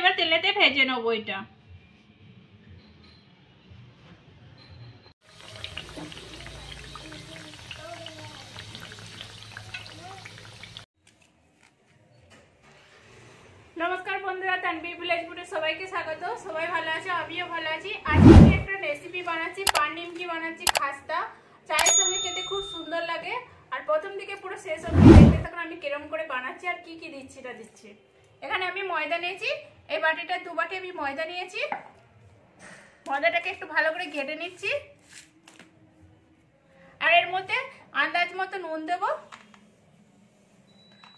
এবার তেলেতে ভেজে নেবো এটা। নমস্কার বন্ধুরা, তানভীর ভিলেজ ফুডে সবাইকে স্বাগত। সবাই ভালো আছে, আমিও ভালো আছি। আজকে আমি একটা রেসিপি বানাচ্ছি, পান নিমকি বানাচ্ছি খাস্তা। চায়ের সঙ্গে খেতে খুব সুন্দর লাগে। আর প্রথম দিকে পুরো শেষ অবধি দেখতে থাকুন আমি কিরম করে বানাচ্ছি আর কি কি দিচ্ছি। এখানে আমি ময়দা নিয়েছি, এই বাটিটা 2 বাটি আমি ময়দা নিয়েছি। ময়দাটাকে একটু ভালো করে ঘেটে নিচ্ছি। আর এর মধ্যে আন্দাজ মতো নুন দেবো।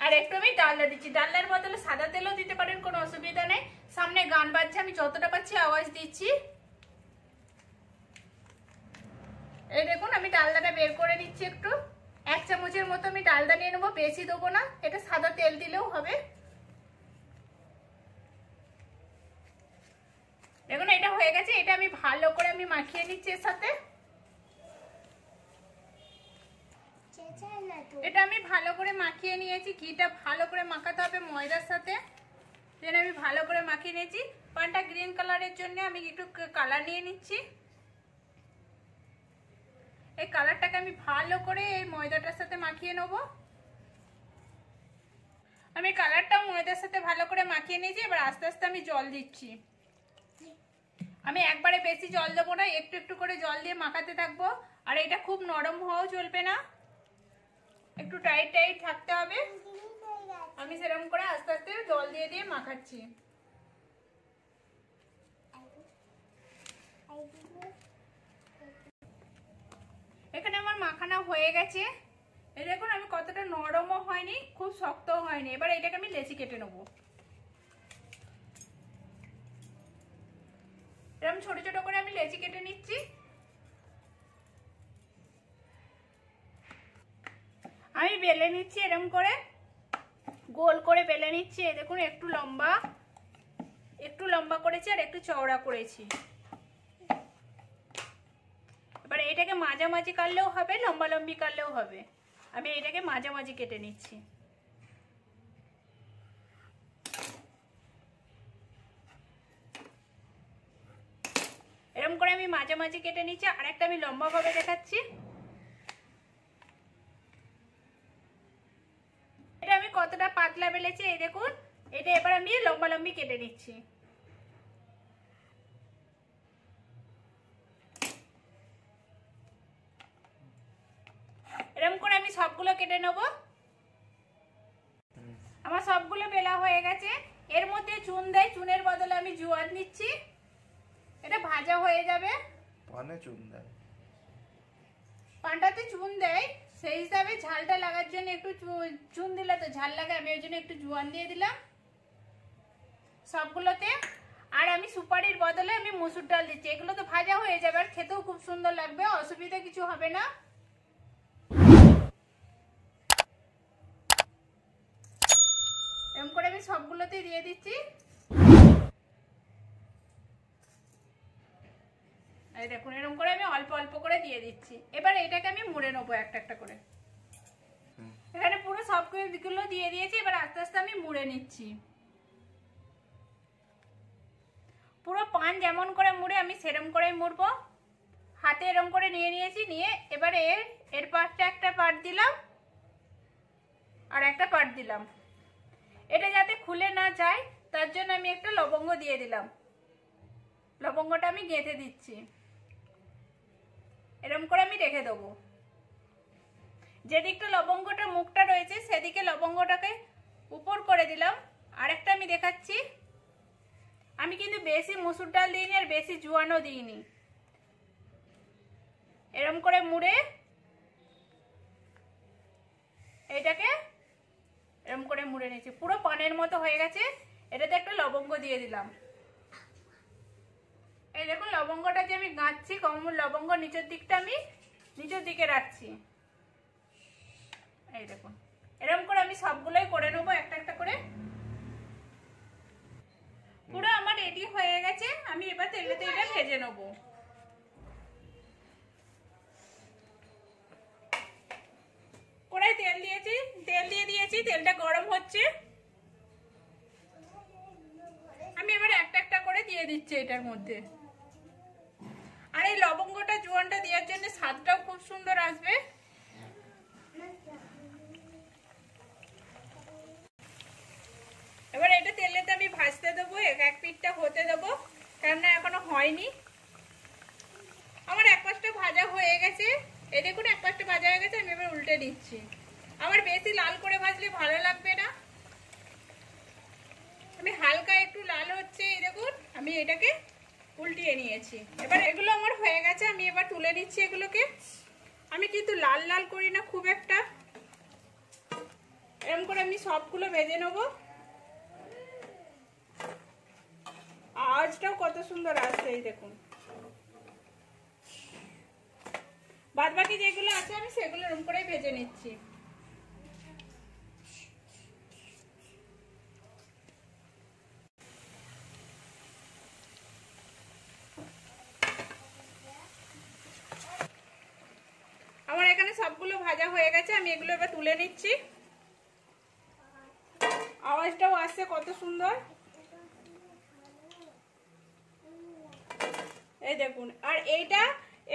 আর একটু আমি ডালডা দিচ্ছি। ডালডার বদলে সাদা তেলও দিতে পারেন, কোনো অসুবিধা নেই। সামনে গান বাজছে, আমি যতটা পাচ্ছি আওয়াজ দিচ্ছি। এই দেখুন আমি ডালডাটা বের করে নিচ্ছি। একটু 1 চামচের মতো আমি ডালডা নিয়ে নেবো, বেশি দেবো না। এটা সাদা তেল দিলেও হবে। দেখুন এটা হয়ে গেছে। এটা আমি ভালো করে আমি মাখিয়ে নিচ্ছি এর সাথে। এটা আমি ভালো করে মাখিয়ে নিয়েছি। ঘিটা ভালো করে মাখাতে হবে ময়দার সাথে। যেন আমি ভালো করে মাখিয়ে নিয়েছি। পানটা গ্রিন কালারের জন্য আমি একটু কালার নিয়ে নিচ্ছি। এই কালারটাকে আমি ভালো করে এই ময়দাটার সাথে মাখিয়ে নেব। আমি কালারটাও ময়দার সাথে ভালো করে মাখিয়ে নিয়েছি। এবার আস্তে আস্তে আমি জল দিচ্ছি। আমি একবারে বেশি জল দেবো না, একটু একটু করে জল দিয়ে মাখাতে থাকবো। আর এটা খুব নরম হওয়াও চলবে না, একটু টাইট টাইট থাকতে হবে। আমি সেরকম করে আস্তে আস্তে জল দিয়ে দিয়ে মাখাচ্ছি। এখানে আমার মাখানো হয়ে গেছে। এই দেখুন আমি কতটা নরমও হয়নি, খুব শক্তও হয়নি। এবার এটাকে আমি লেচি কেটে নেবো। এরকম ছোট ছোট করে আমি লেচি কেটে নিচ্ছি। আমি বেলে নিচ্ছি এরকম করে, গোল করে বেলে নিচ্ছি। এই দেখুন একটু লম্বা করেছি আর একটু চওড়া করেছি। এবার এটাকে মাঝামাঝি কাটলেও হবে, লম্বা লম্বি কাটলেও হবে। আমি এটাকে মাঝামাঝি কেটে নিচ্ছি। এরকম করে আমি মাঝামাঝি কেটে নিচ্ছি। আর একটা আমি লম্বা ভাবে দেখাচ্ছি। এটা আমি কতটা পাতলা বেলেছি এই দেখুন। এটা এবার আমি লম্বা লম্বি কেটে নিচ্ছি। এরকম করে আমি সবগুলো কেটে নেব। আমার সবগুলো বেলা হয়ে গেছে। এর মধ্যে চুন দেয়, চুনের বদলে আমি জোয়ান নিচ্ছি। এটা ভাজা হয়ে যাবে। পানে চুন দেয়, পানটাতে চুন দেয়, সেই হিসাবে ঝালটা লাগার জন্য একটু চুন দিলে তো ঝাল লাগে, আমি ওই জন্য একটু জোয়ান দিয়ে দিলাম সবগুলোতে। আর আমি সুপারির বদলে আমি মসুর ডাল দিচ্ছি। এগুলো তো ভাজা হয়ে যাবে আর খেতেও খুব সুন্দর লাগবে, অসুবিধা কিছু হবে না। এরকম করে আমি সবগুলোতে দিয়ে দিচ্ছি। এই দেখুন এরকম করে আমি অল্প অল্প করে দিয়ে দিচ্ছি। এবার এটাকে আমি মুড়ে নেবো একটা একটা করে। এখানে পুরো সবগুলো দিয়ে দিয়েছি। এবার আস্তে আস্তে আমি মুড়ে নিচ্ছি। পুরো পান যেমন করে মুড়ে আমি সেরকম করে মুড়বো। হাতে এরকম করে নিয়ে নিয়েছি। নিয়ে এবারে এর পাটটা একটা পাট দিলাম আর একটা পাট দিলাম। এটা যাতে খুলে না যায় তার জন্য আমি একটা লবঙ্গ দিয়ে দিলাম। লবঙ্গটা আমি গেঁথে দিচ্ছি। এরকম করে আমি রেখে দেবো। যেদিকটা লবঙ্গটা মুখটা রয়েছে সেদিকে লবঙ্গটাকে উপর করে দিলাম। আরেকটা আমি দেখাচ্ছি। আমি কিন্তু বেশি মসুর ডাল দিইনি আর বেশি জোয়ানও দিইনি। এরকম করে মুড়ে এটাকে এরকম করে মুড়ে নিয়েছি। পুরো পানের মতো হয়ে গেছে। এটাতে একটা লবঙ্গ দিয়ে দিলাম। এই দেখুন লবঙ্গটা যে আমি গাঁথছি, কম লবঙ্গ নিচের দিকটা আমি নিচের দিকে রাখছি। এই দেখুন এরকম করে আমি সবগুলোই করে নেবো একটা একটা করে। পুরো আমার রেডি হয়ে গেছে। আমি এবার তেলেতে এটা ভেজে নেবো। কড়াই তেল দিয়ে দিয়েছি। তেলটা গরম হচ্ছে। আমি আমি এবার একটা একটা করে দিয়ে দিচ্ছি এটার মধ্যে। আর এই লবঙ্গটা জোয়ানটা দেওয়ার জন্য স্বাদটাও খুব সুন্দর আসবে। এবার এটা তেলেতে আমি ভাজতে দেবো, এক পিঠটা হতে দেবো, কেননা এখনো হয়নি। আমার এক পাশটা ভাজা হয়ে গেছে, এই দেখুন এক পাশটা ভাজা হয়ে গেছে, আমি এবার উল্টে দিচ্ছি। আমার বেশি লাল করে ভাজলে ভালো লাগবে না, আমি হালকা একটু লাল হচ্ছে, এই দেখুন আমি এটাকে উল্টিয়ে নিয়েছি। এবার এগুলো আমার হয়ে গেছে, আমি এবার তুলে নিচ্ছি এগুলোকে। আমি কিন্তু লাল লাল করি না খুব একটা, এরকম করে আমি সবগুলো ভেজে নেবো। আওয়াজটাও কত সুন্দর আসছে, এই দেখুন। বাদ বাকি যেগুলো আছে আমি সেগুলো এরকম করে ভেজে নিচ্ছি। আমার এখানে সবগুলো ভাজা হয়ে গেছে, আমি এগুলো এবার তুলে নিচ্ছি। আওয়াজটাও আসছে কত সুন্দর, এই দেখুন। আর এইটা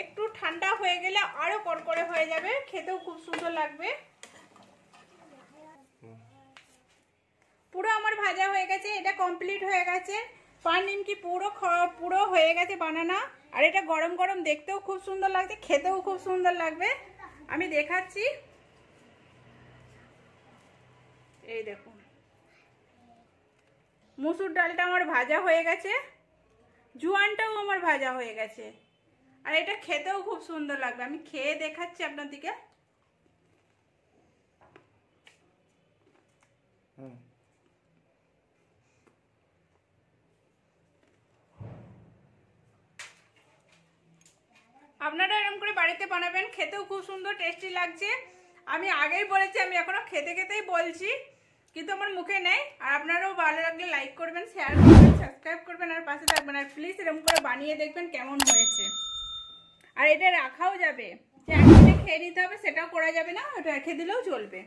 একটু ঠান্ডা হয়ে গেলে আরো কড়কড়ে হয়ে যাবে, খেতেও খুব সুন্দর লাগবে। পুরো আমার ভাজা হয়ে গেছে, এটা কমপ্লিট হয়ে গেছে। পান নিমকি পুরো হয়ে গেছে বানানো। আর এটা গরম গরম দেখতেও খুব সুন্দর লাগছে, খেতেও খুব সুন্দর লাগবে। আমি দেখাচ্ছি, এই দেখুন। মুসুর ডালটা আমার ভাজা হয়ে গেছে, জোয়ানটাও আমার ভাজা হয়ে গেছে, আর এটা খেতেও খুব সুন্দর লাগবে। আমি খেয়ে দেখাচ্ছি আপনাদেরকে। আপনারা এরকম করে বাড়িতে বানাবেন, খেতেও খুব সুন্দর টেস্টি লাগছে। আমি আগেই বলেছি, আমি এখনো খেতে খেতেই বলছি, কিন্তু আমার মুখে নেই। আর আপনারাও ভালো লাগলে লাইক করবেন, শেয়ার করবেন, সাবস্ক্রাইব করবেন, আর পাশে থাকবেন। আর প্লিজ এরকম করে বানিয়ে দেখবেন কেমন হয়েছে। আর এটা রাখাও যাবে, যে একদিনে খেয়ে নিতে হবে সেটাও করা যাবে না, ওটা রেখে দিলেও চলবে।